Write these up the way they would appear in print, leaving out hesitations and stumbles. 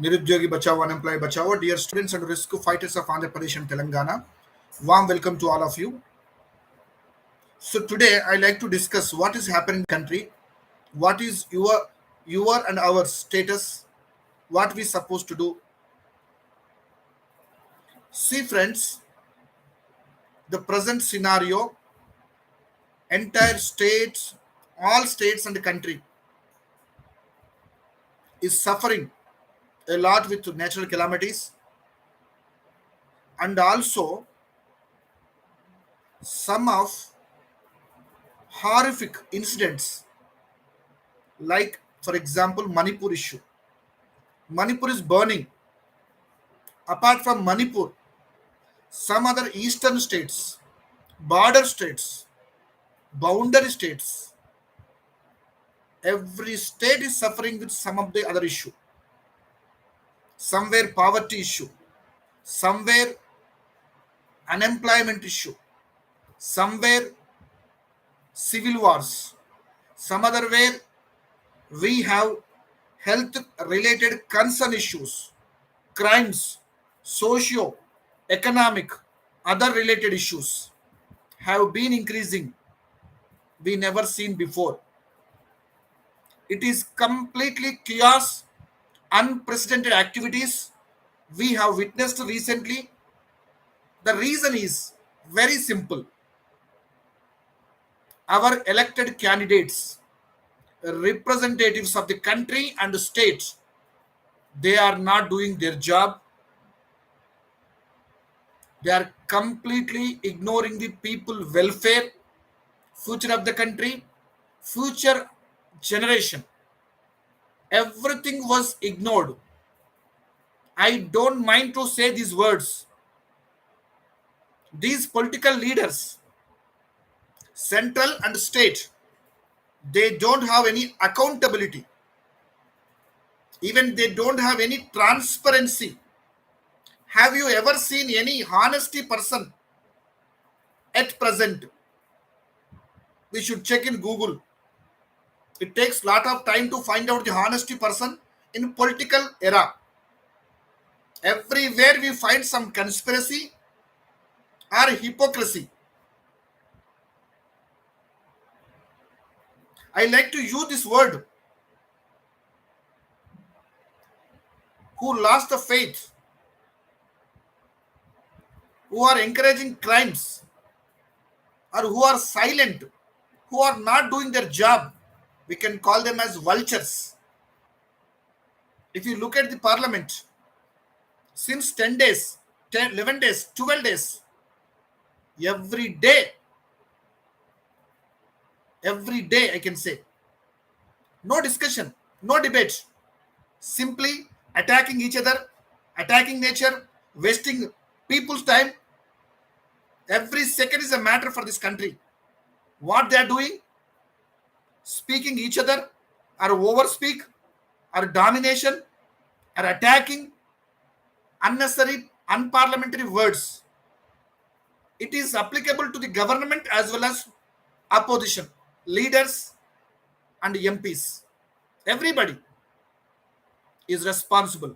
Nirudyogi Bachao, Unemployed Bachao, dear students and rescue fighters of Andhra Pradesh and Telangana, warm welcome to all of you. So today I like to discuss what is happening in the country, what is your and our status, what we supposed to do. See friends, the present scenario, entire states, all states and the country is suffering a lot with natural calamities and also some of horrific incidents like for example Manipur issue. Manipur is burning. Apart from Manipur, some other eastern states, border states, boundary states, every state is suffering with some of the other issue. Somewhere poverty issue, somewhere unemployment issue, somewhere civil wars, some other where we have health related concern issues, crimes, socio economic, other related issues have been increasing we never seen before. It is completely chaos, unprecedented activities we have witnessed recently. The reason is very simple. Our elected candidates, representatives of the country and the state, they are not doing their job. They are completely ignoring the people welfare, future of the country, future generation. Everything was ignored. I don't mind to say these words. These political leaders, central and state, they don't have any accountability. Even they don't have any transparency. Have you ever seen any honesty person at present? We should check in Google. It takes lot of time to find out the honesty person in political era. Everywhere we find some conspiracy or hypocrisy. I like to use this word, who lost the faith, who are encouraging crimes, or who are silent, who are not doing their job. We can call them as vultures. If you look at the parliament, since 10 days, 10, 11 days, 12 days, every day, I can say, no discussion, no debate, simply attacking each other, attacking nature, wasting people's time. Every second is a matter for this country. What they are doing, speaking each other, or overspeak, or domination, or attacking unnecessary, unparliamentary words. It is applicable to the government as well as opposition, leaders, and MPs. Everybody is responsible.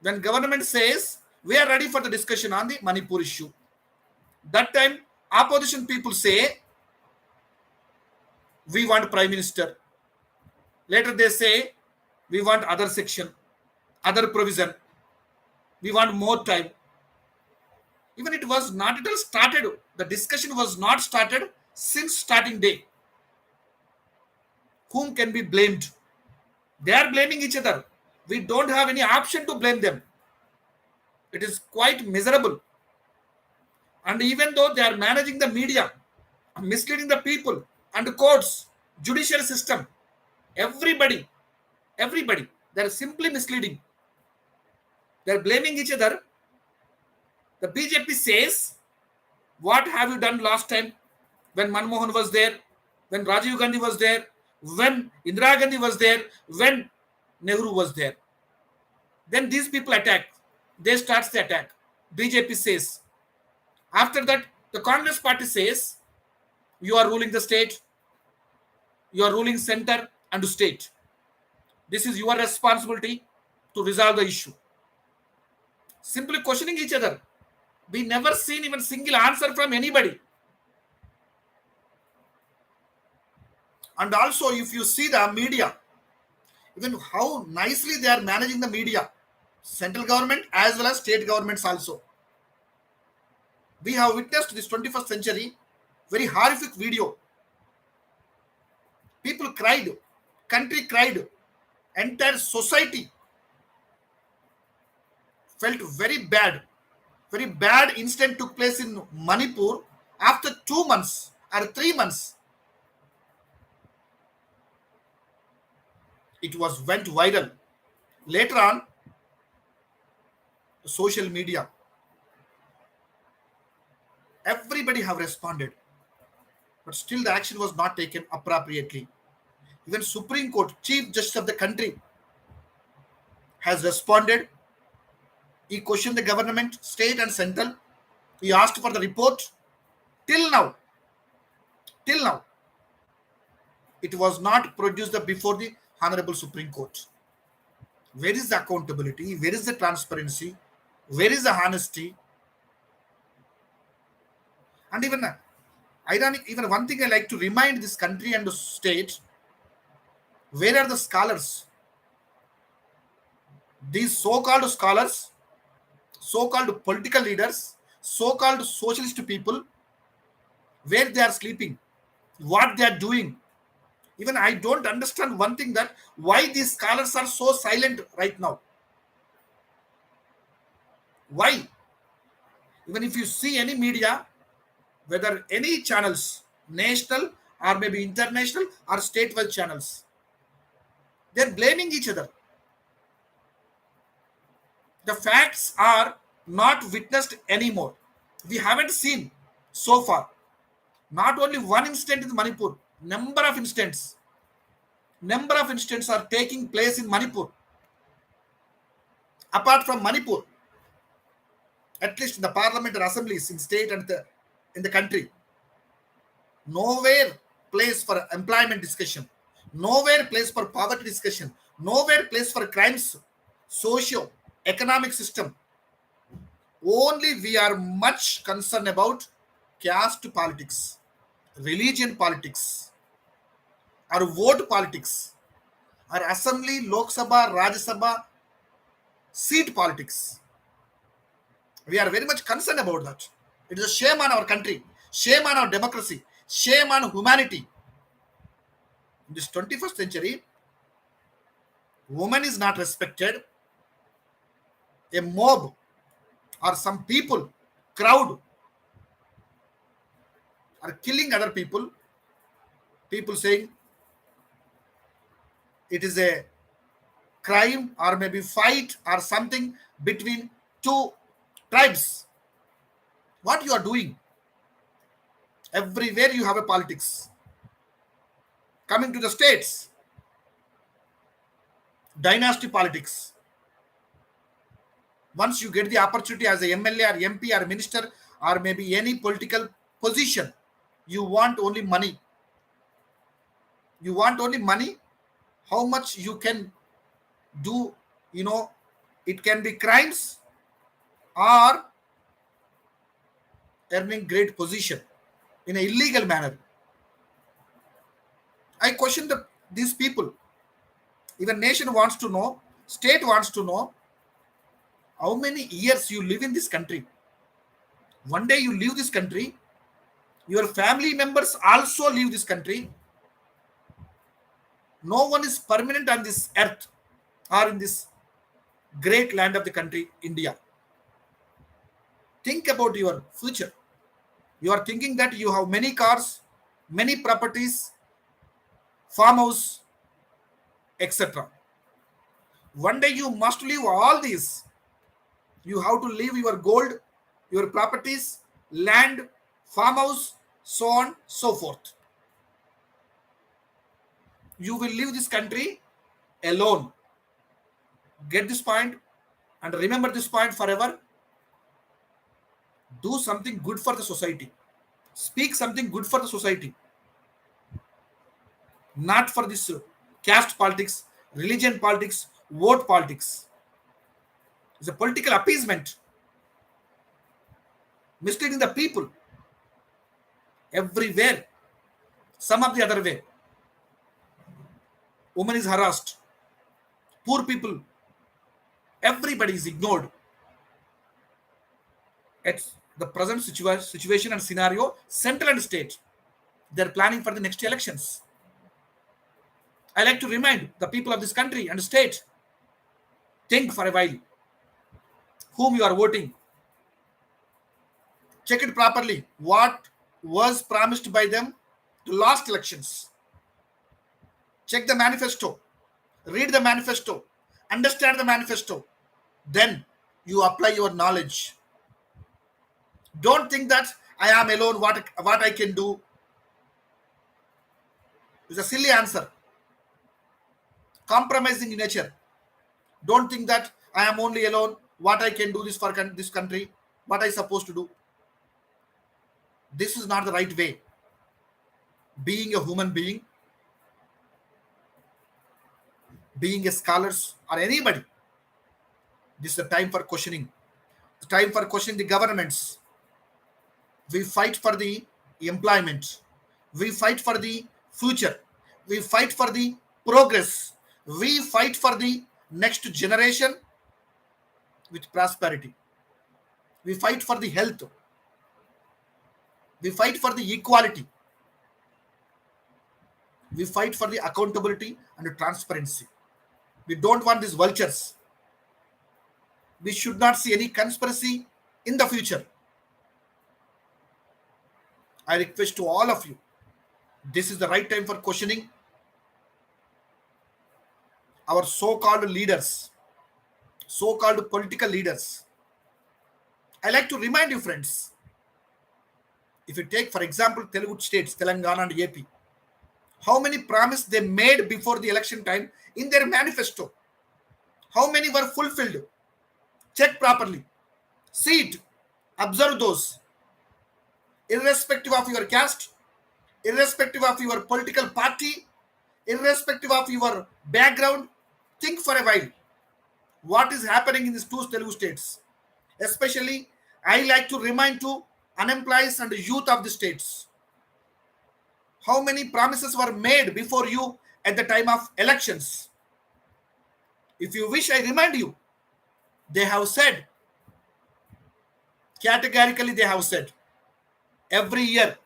When government says we are ready for the discussion on the Manipur issue, that time opposition people say we want prime minister. Later they say we want other section, other provision. We want more time. Even it was not at all started. The discussion was not started since starting day. Whom can be blamed? They are blaming each other. We don't have any option to blame them. It is quite miserable. And even though they are managing the media, misleading the people and the courts, judicial system, everybody, they are simply misleading. They are blaming each other. The BJP says, what have you done last time when Manmohan was there, when Rajiv Gandhi was there, when Indira Gandhi was there, when Nehru was there? Then these people attack. They start the attack. BJP says. After that, the Congress party says, you are ruling the state, you are ruling center and state. This is your responsibility to resolve the issue. Simply questioning each other. We never seen even single answer from anybody. And also, if you see the media, even how nicely they are managing the media, central government as well as state governments also. We have witnessed this 21st century very horrific video. People cried, country cried, entire society felt very bad. Very bad incident took place in Manipur after 2 months or 3 months. It was went viral. Later on, social media, everybody have responded, but still the action was not taken appropriately. Even Supreme Court, Chief Justice of the country, has responded. He questioned the government, state and central. He asked for the report. Till now, till now, it was not produced before the Honorable Supreme Court. Where is the accountability? Where is the transparency? Where is the honesty? And even ironic, even one thing I like to remind this country and the state, where are the scholars? These so-called scholars, so-called political leaders, so-called socialist people, where they are sleeping, what they are doing. Even I don't understand one thing, that why these scholars are so silent right now. Why? Even if you see any media, whether any channels, national or maybe international or statewide channels, they're blaming each other. The facts are not witnessed anymore. We haven't seen so far. Not only one incident in Manipur, number of incidents are taking place in Manipur. Apart from Manipur, at least in the parliament or assemblies in state and in the country, nowhere place for employment discussion, nowhere place for poverty discussion, nowhere place for crimes, socio economic system. Only we are much concerned about caste politics, religion politics, or vote politics, or assembly, Lok Sabha, Rajya Sabha seat politics. We are very much concerned about that. It is a shame on our country, shame on our democracy, shame on humanity. In this 21st century, woman is not respected. A mob or some people, crowd, are killing other people. People saying it is a crime or maybe fight or something between two tribes. What you are doing? Everywhere you have a politics. Coming to the states, dynasty politics. Once you get the opportunity as a MLA or MP or minister or maybe any political position, you want only money. You want only money. How much you can do, it can be crimes or earning great position in an illegal manner. I question these people. Even nation wants to know, state wants to know, how many years you live in this country. One day you leave this country, your family members also leave this country. No one is permanent on this earth or in this great land of the country, India. Think about your future. You are thinking that you have many cars, many properties, farmhouse, etc. One day you must leave all these. You have to leave your gold, your properties, land, farmhouse, so on, so forth. You will leave this country alone. Get this point and remember this point forever. Do something good for the society. Speak something good for the society. Not for this caste politics, religion politics, vote politics. It's a political appeasement, misleading the people everywhere. Some of the other way. Woman is harassed. Poor people, everybody is ignored. At the present situation and scenario, central and state, they're planning for the next elections. I like to remind the people of this country and state, think for a while whom you are voting. Check it properly. What was promised by them to last elections? Check the manifesto. Read the manifesto. Understand the manifesto. Then you apply your knowledge. Don't think that I am alone, what I can do. It's a silly answer. Compromising in nature. Don't think that I am only alone, what I can do this for this country, what I supposed to do. This is not the right way. Being a human being, being a scholars or anybody, this is the time for questioning. The time for questioning the governments. We fight for the employment. We fight for the future. We fight for the progress. We fight for the next generation with prosperity. We fight for the health. We fight for the equality. We fight for the accountability and transparency. We don't want these vultures. We should not see any conspiracy in the future. I request to all of you, this is the right time for questioning our so-called leaders, so-called political leaders. I like to remind you, friends, if you take, for example, Telugu states, Telangana and AP, how many promises they made before the election time in their manifesto? How many were fulfilled? Check properly. See it. Observe those. Irrespective of your caste, irrespective of your political party, irrespective of your background, think for a while. What is happening in these two Telugu states? Especially, I like to remind to unemployed and youth of the states. How many promises were made before you at the time of elections? If you wish, I remind you. They have said, categorically they have said, every year,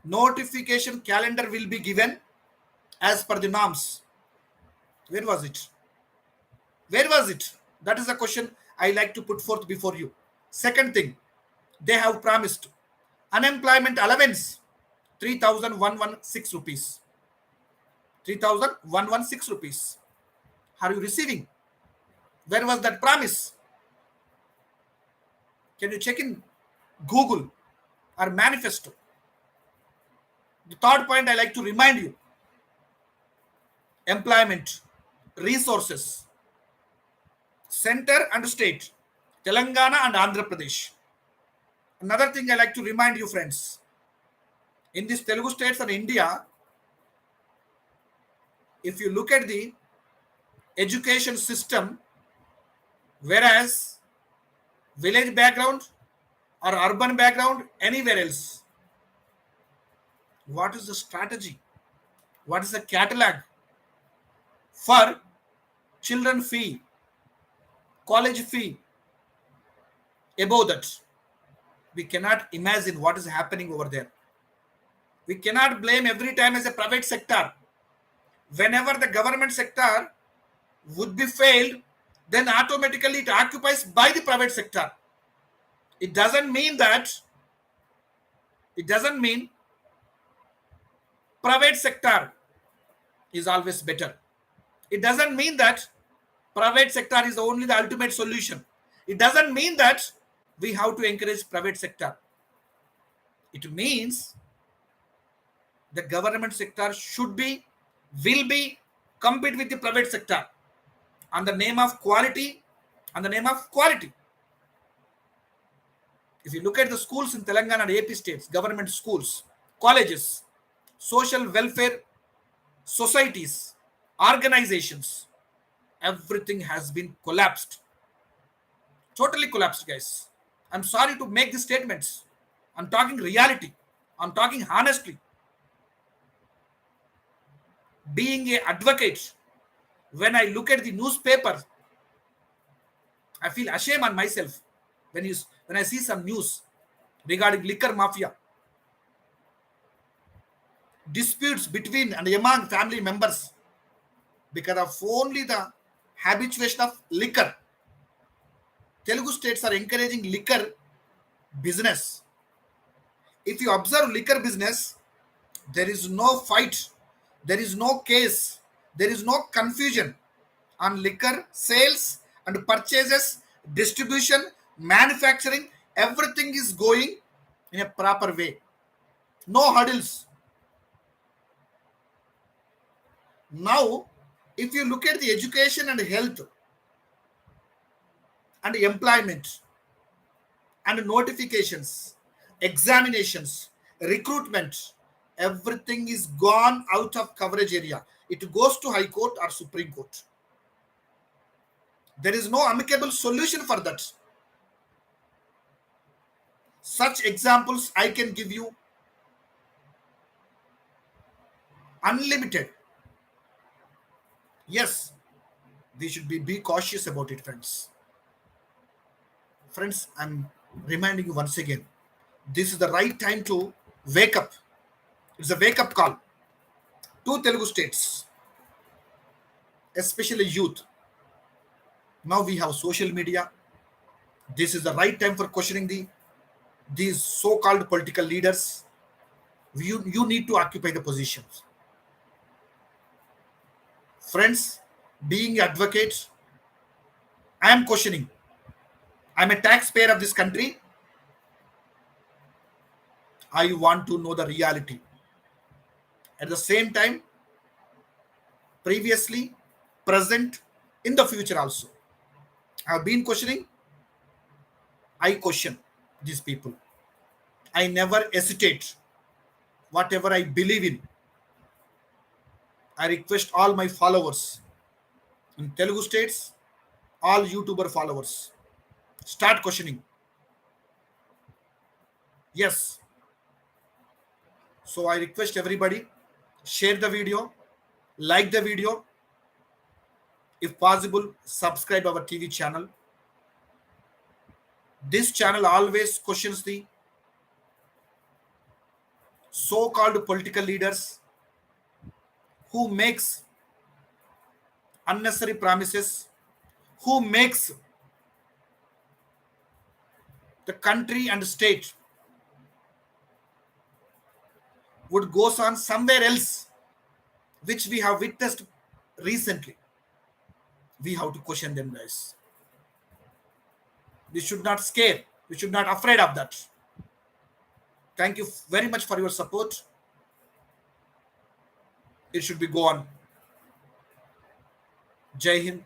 notification calendar will be given as per the norms. Where was it? Where was it? That is the question I like to put forth before you. Second thing, they have promised unemployment allowance, 3,116 rupees. 3,116 rupees. Are you receiving? Where was that promise? Can you check in Google or manifesto? The third point I like to remind you, employment, resources, center and state, Telangana and Andhra Pradesh. Another thing I like to remind you, friends, in these Telugu states and India, if you look at the education system, whereas village background or urban background, anywhere else, what is the strategy? What is the catalog for children fee, college fee? Above that, we cannot imagine what is happening over there. We cannot blame every time as a private sector. Whenever the government sector would be failed, then automatically it occupies by the private sector. It doesn't mean private sector is always better. It doesn't mean that private sector is only the ultimate solution. It doesn't mean that we have to encourage private sector. It means the government sector will be compete with the private sector on the name of quality, If you look at the schools in Telangana and AP states, government schools, colleges, social welfare societies, organizations, everything has been collapsed. Totally collapsed, guys. I'm sorry to make these statements. I'm talking reality. I'm talking honestly. Being a advocate, when I look at the newspaper, I feel ashamed on myself when I see some news regarding liquor mafia, disputes between and among family members because of only the habituation of liquor. Telugu states are encouraging liquor business. If you observe liquor business, there is no fight, there is no case, there is no confusion on liquor sales and purchases, distribution, manufacturing. Everything is going in a proper way. No hurdles. Now, if you look at the education and health and employment and notifications, examinations, recruitment, everything is gone out of coverage area. It goes to High Court or Supreme Court. There is no amicable solution for that. Such examples I can give you unlimited. Yes, we should be cautious about it, friends. Friends, I'm reminding you once again, this is the right time to wake up. It's a wake up call to Telugu states, especially youth. Now we have social media. This is the right time for questioning these so-called political leaders. You need to occupy the positions. Friends, being advocates, I am questioning. I'm a taxpayer of this country. I want to know the reality. At the same time, previously, present, in the future also. I've been questioning. I question these people. I never hesitate. Whatever I believe in, I request all my followers in Telugu states, all YouTuber followers, start questioning. Yes. So I request everybody, share the video, like the video. If possible, subscribe our TV channel. This channel always questions the so-called political leaders who makes unnecessary promises, who makes the country and state would goes on somewhere else, which we have witnessed recently. We have to question them, guys. We should not scare. We should not afraid of that. Thank you very much for your support. It should be go on. Jai Hind,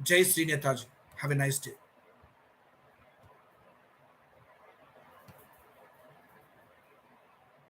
Jai Sri Netaji. Have a nice day.